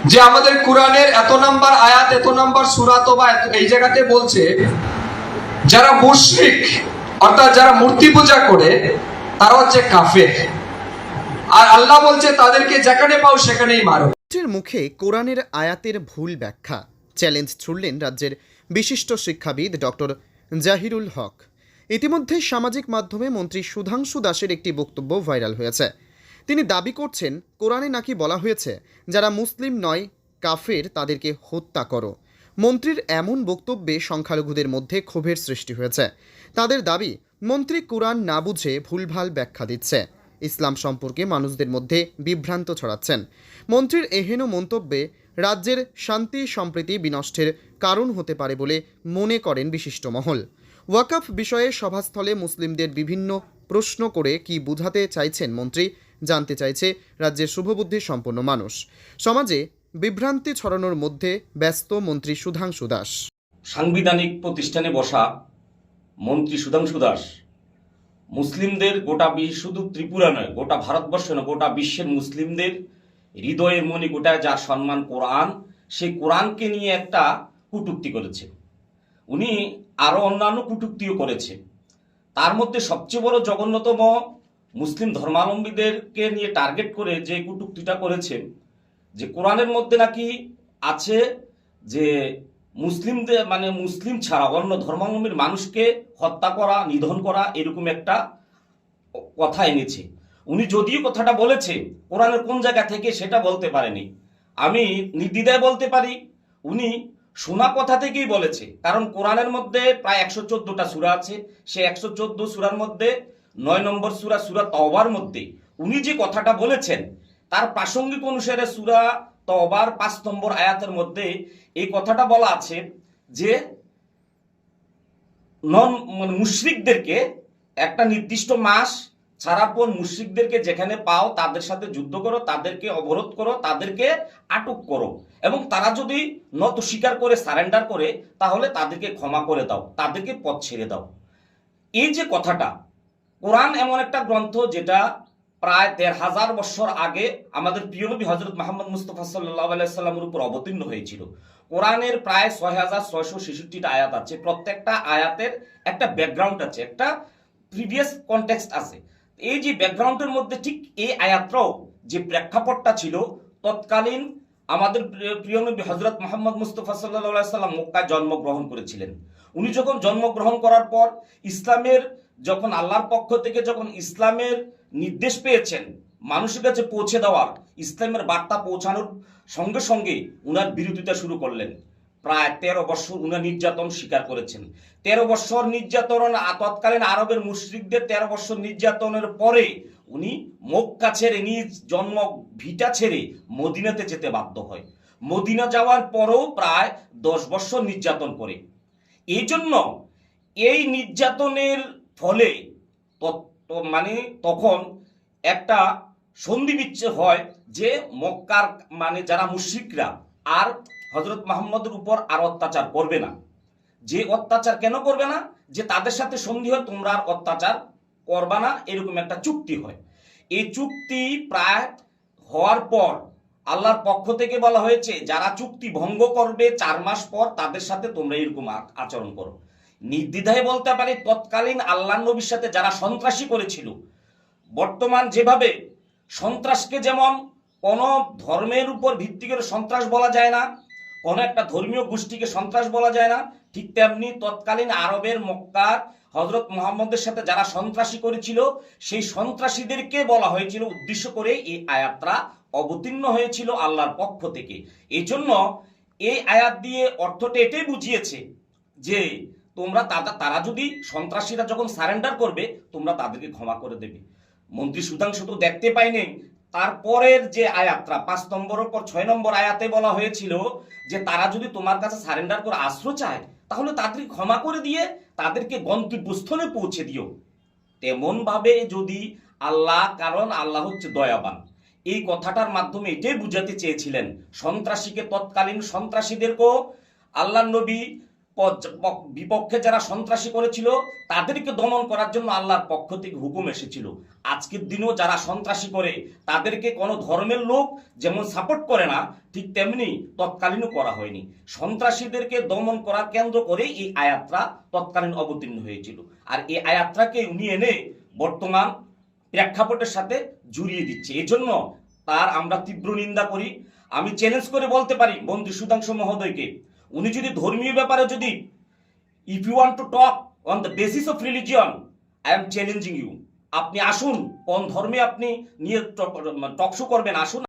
যে আমাদের কোরআনের এত নাম্বার আয়াত, এত নাম্বার সূরা তো বা এই জায়গাতে বলছে যারা মুশরিক অর্থাৎ যারা মূর্তি পূজা করে তারা হচ্ছে কাফের, আর আল্লাহ বলছে তাদেরকে যেখানে পাও সেখানেই মারো। মুখে কোরআনের আয়াতের ভুল ব্যাখ্যা চ্যালেঞ্জ ছুড়লেন রাজ্যের বিশিষ্ট শিক্ষাবিদ ডক্টর জাহিরুল হক। ইতিমধ্যে সামাজিক মাধ্যমে মন্ত্রী সুধাংশু দাসের একটি বক্তব্য ভাইরাল হয়েছে। তিনি দাবি করছেন কোরআনে নাকি বলা হয়েছে যারা মুসলিম নয় কাফের তাদেরকে হত্যা করো। মন্ত্রীর এমন বক্তব্যে সংখ্যালঘুদের মধ্যে ক্ষোভের সৃষ্টি হয়েছে। তাদের দাবি মন্ত্রী কোরআন না বুঝে ভুলভাল ব্যাখ্যা দিচ্ছে, ইসলাম সম্পর্কে মানুষদের মধ্যে বিভ্রান্ত ছড়াচ্ছেন। মন্ত্রীর এহেন মন্তব্যে রাজ্যের শান্তি সম্প্রীতি বিনষ্টের কারণ হতে পারে বলে মনে করেন বিশিষ্ট মহল। ওয়াকফ বিষয়ে সভাস্থলে মুসলিমদের বিভিন্ন প্রশ্ন করে কি বোঝাতে চাইছেন মন্ত্রী জানতে চাইছে রাজ্যের শুভবুদ্ধি সম্পন্ন মানুষ। সমাজে বিভ্রান্তি ছড়ানোর মধ্যে ব্যস্ত মন্ত্রী সুধাংশু দাস। সাংবিধানিক প্রতিষ্ঠানে বসা মন্ত্রী সুধাংশু দাস মুসলিমদের গোটা শুধু ত্রিপুরা নয়, গোটা ভারতবর্ষ নয়, গোটা বিশ্বের মুসলিমদের হৃদয়ের মনি গোটায় যার সম্মান কোরআন, সেই কোরআনকে নিয়ে একটা কটূক্তি করেছে। উনি আরো অন্যান্য কটূক্তিও করেছে। তার মধ্যে সবচেয়ে বড় জঘন্যতম মুসলিম ধর্মাবলম্বীদেরকে নিয়ে টার্গেট করে যে কটূক্তিটা করেছে, যে কোরআনের মধ্যে নাকি আছে যে মুসলিমদের মানে মুসলিম ছাড়া অন্য ধর্মাবলম্বীর মানুষকে হত্যা করা, নিধন করা, এরকম একটা কথা এনেছে। উনি যদিও কথাটা বলেছে, কোরআনের কোন জায়গা থেকে সেটা বলতে পারেনি। আমি নির্দ্বিধায় বলতে পারি উনি শোনা কথা থেকেই বলেছে, কারণ কোরআনের মধ্যে প্রায় 114টা সূরা আছে। সে 114 সূরার মধ্যে 9 নম্বর সূরা, সূরা তওবার মধ্যে উনি যে কথাটা বলেছেন তার প্রাসঙ্গিক অনুসারে সূরা তওবার 5 নম্বর আয়াতের মধ্যে এই কথাটা বলা আছে যে মুশরিকদেরকে একটা নির্দিষ্ট মাস ছাড়ার পর মুশরিকদেরকে যেখানে পাও তাদের সাথে যুদ্ধ করো, তাদেরকে অবরোধ করো, তাদেরকে আটক করো, এবং তারা যদি নত স্বীকার করে সারেন্ডার করে তাহলে তাদেরকে ক্ষমা করে দাও, তাদেরকে পথ ছেড়ে দাও। এই যে কথাটা, কোরআন এমন একটা গ্রন্থ যেটা প্রায় ১৫০০ বছর আগে আমাদের প্রিয় নবী হযরত মুহাম্মদ মুস্তাফা সাল্লাল্লাহু আলাইহি সাল্লামের উপর অবতীর্ণ হয়েছিল। কোরআনের প্রায় ৬৬৬৬টা আয়াত আছে। প্রত্যেকটা আয়াতের একটা ব্যাকগ্রাউন্ড আছে, একটা প্রিভিয়াস কনটেক্সট আছে। এই যে ব্যাকগ্রাউন্ডের মধ্যে ঠিক এই আয়াতটাও যে প্রেক্ষাপটটা ছিল, তৎকালীন আমাদের প্রিয় নবী হযরত মুহাম্মদ মুস্তাফা সাল্লাল্লাহু আলাইহি সাল্লাম মক্কায় জন্মগ্রহণ করেছিলেন। উনি যখন জন্মগ্রহণ করার পর ইসলামের যখন আল্লাহর পক্ষ থেকে যখন ইসলামের নির্দেশ পেয়েছেন মানুষের কাছে পৌঁছে দেওয়ার, ইসলামের বার্তা পৌঁছানোর সঙ্গে সঙ্গে উনার বিরোধিতা শুরু করলেন। প্রায় 13 বছর উনার নির্যাতন স্বীকার করেছেন। 13 বছর নির্যাতন, তৎকালীন আরবের মুশরিকদের 13 বছর নির্যাতনের পরে উনি মক্কা ছেড়ে, নিজ জন্ম ভিটা ছেড়ে মদিনাতে যেতে বাধ্য হয়। মদিনা যাওয়ার পরেও প্রায় 10 বছর নির্যাতন করে। এই জন্য এই নির্যাতনের ফলে মানে তখন একটা সন্ধি বিচ্ছেদ হয় যে মক্কার মানে যারা মুশরিকরা আর হযরত মুহাম্মদের উপর আর অত্যাচার করবে না। যে অত্যাচার কেন করবে না, যে তাদের সাথে সন্ধি হয় তোমরা আর অত্যাচার করবা না, এরকম একটা চুক্তি হয়। এই চুক্তি প্রায় হওয়ার পর আল্লাহর পক্ষ থেকে বলা হয়েছে যারা চুক্তি ভঙ্গ করবে 4 মাস পর তাদের সাথে তোমরা এরকম আচরণ করো। নির্দ্বিধায় বলতে পারি তৎকালীন আল্লাহর নবীর সাথে যারা সন্ত্রাসী করেছিল, বর্তমান যেভাবে সন্ত্রাসকে যেমন কোন ধর্মের উপর ভিত্তি করে সন্ত্রাস বলা যায় না, কোন একটা ধর্মীয় গোষ্ঠীকে সন্ত্রাস বলা যায় না, ঠিক তেমনি তৎকালীন আরবের মক্কার হযরত মুহাম্মদের সাথে যারা সন্ত্রাসী করেছিল সেই সন্ত্রাসীদেরকে বলা হয়েছিল, উদ্দেশ্য করে এই আয়াতটা অবতীর্ণ হয়েছিল আল্লাহর পক্ষ থেকে। এই জন্য এই আয়াত দিয়ে অর্থটা এটাই বুঝিয়েছে যে তোমরা তারা যদি সন্ত্রাসীরা যখন সারেন্ডার করবে তোমরা তাদেরকে ক্ষমা করে দেবে। মন্ত্রী সুধাংশু তো দেখতে পাইনি, তারপরের যে আয়াতটা 5 নম্বরের পর 6 নম্বর আয়াতে বলা হয়েছিল যে তারা যদি তোমার কাছে সারেন্ডার করে আশ্রয় চায় তাহলে তাদেরকে ক্ষমা করে দিয়ে তাদেরকে গন্তব্যস্থলে পৌঁছে দিও। তেমন ভাবে যদি আল্লাহ, কারণ আল্লাহ হচ্ছে দয়াবান, এই কথাটার মাধ্যমে এটাই বুঝাতে চেয়েছিলেন সন্ত্রাসীকে, তৎকালীন সন্ত্রাসীদেরকেও আল্লাহ নবী বিপক্ষে যারা সন্ত্রাসী করেছিল তাদেরকে দমন করার জন্য আল্লাহর পক্ষ থেকে হুকুম এসেছিল। আজকের দিনেও যারা সন্ত্রাসী করে তাদেরকে কোনো ধর্মের লোক যেমন সাপোর্ট করে না, ঠিক তেমনি তৎকালীনও করা হয়নি। সন্ত্রাসীদেরকে দমন করার কেন্দ্র করে এই আয়াতটা তৎকালীন অবতীর্ণ হয়েছিল। আর এই আয়াতটাকে উনি এনে বর্তমান প্রেক্ষাপটের সাথে জুড়িয়ে দিচ্ছে। এই জন্য তার আমরা তীব্র নিন্দা করি। আমি চ্যালেঞ্জ করে বলতে পারি মন্ত্রী সুধাংশু মহোদয়কে, উনি যদি ধর্মীয় ব্যাপারে যদি if you want to talk on the basis of religion, I am challenging you. আপনি আসুন, কোন ধর্মে আপনি নিয়ে টকশো করবেন, আসুন।